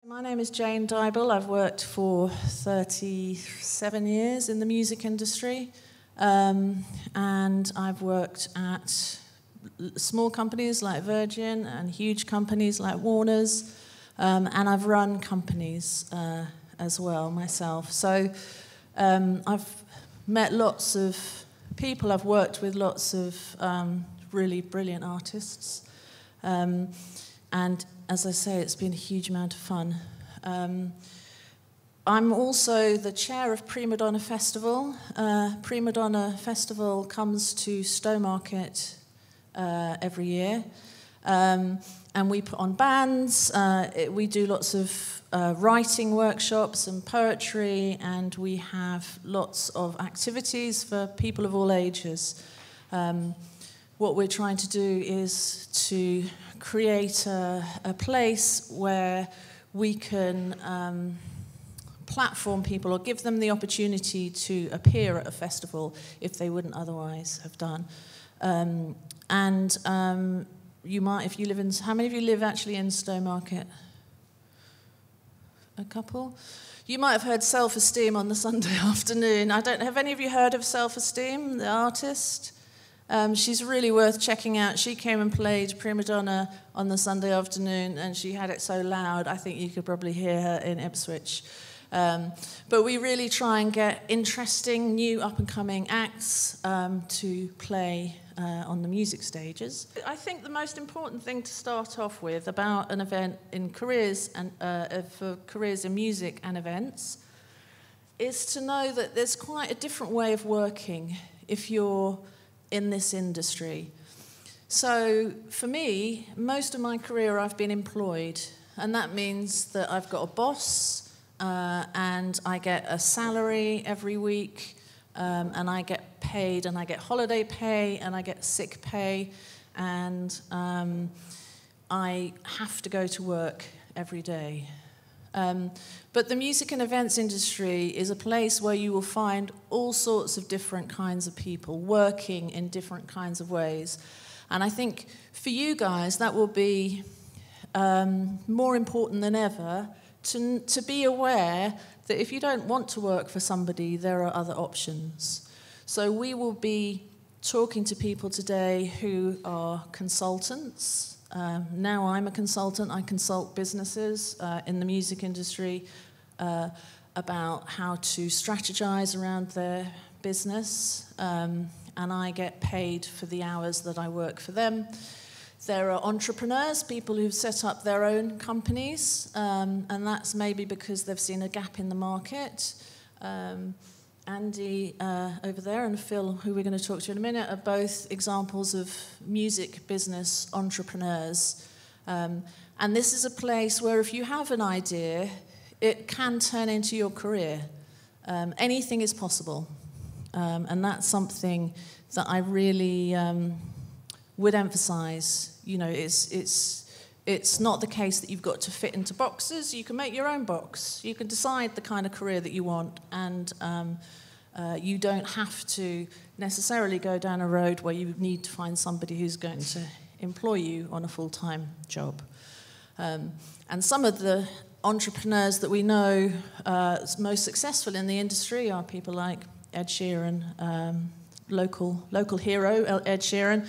My name is Jane Dyball. I've worked for 37 years in the music industry, and I've worked at small companies like Virgin and huge companies like Warner's, and I've run companies as well myself. So I've met lots of people, I've worked with lots of really brilliant artists, and as I say, it's been a huge amount of fun. I'm also the chair of Prima Donna Festival. Prima Donna Festival comes to Stowmarket every year, and we put on bands. We do lots of writing workshops and poetry, and we have lots of activities for people of all ages. What we're trying to do is to create a place where we can platform people or give them the opportunity to appear at a festival if they wouldn't otherwise have done. You might, if you live in, how many of you live actually in Stowmarket? A couple? You might have heard Self-Esteem on the Sunday afternoon. Have any of you heard of Self-Esteem, the artist? She's really worth checking out. She came and played Prima Donna on the Sunday afternoon, and she had it so loud, I think you could probably hear her in Ipswich. But we really try and get interesting, new, up-and-coming acts to play on the music stages. I think the most important thing to start off with about an event in careers and for careers in music and events is to know that there's quite a different way of working if you're in this industry. So for me, most of my career I've been employed, and that means that I've got a boss and I get a salary every week, and I get paid, and I get holiday pay, and I get sick pay, and I have to go to work every day. But the music and events industry is a place where you will find all sorts of different kinds of people working in different kinds of ways. And I think for you guys, that will be more important than ever to be aware that if you don't want to work for somebody, there are other options. So we will be talking to people today who are consultants. Now I'm a consultant. I consult businesses in the music industry about how to strategize around their business, and I get paid for the hours that I work for them. There are entrepreneurs, people who've set up their own companies, and that's maybe because they've seen a gap in the market. Andy over there and Phil, who we're going to talk to in a minute, are both examples of music business entrepreneurs. And this is a place where if you have an idea, it can turn into your career. Anything is possible. And that's something that I really would emphasize. You know, it's not the case that you've got to fit into boxes. You can make your own box. You can decide the kind of career that you want, and you don't have to necessarily go down a road where you need to find somebody who's going to employ you on a full-time job. And some of the entrepreneurs that we know most successful in the industry are people like Ed Sheeran, local hero Ed Sheeran,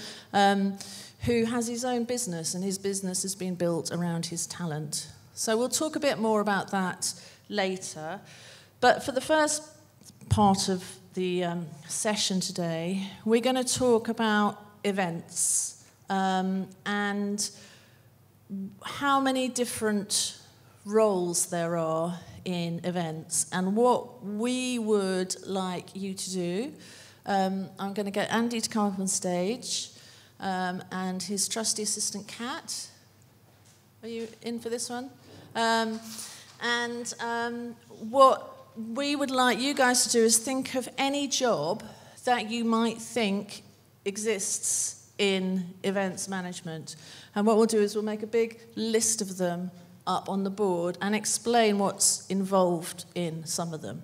who has his own business, and his business has been built around his talent. So we'll talk a bit more about that later. But for the first part of the session today, we're going to talk about events and how many different roles there are in events and what we would like you to do. I'm going to get Andy to come up on stage. And his trusty assistant, Kat. Are you in for this one? What we would like you guys to do is think of any job that you might think exists in events management. And what we'll do is we'll make a big list of them up on the board and explain what's involved in some of them.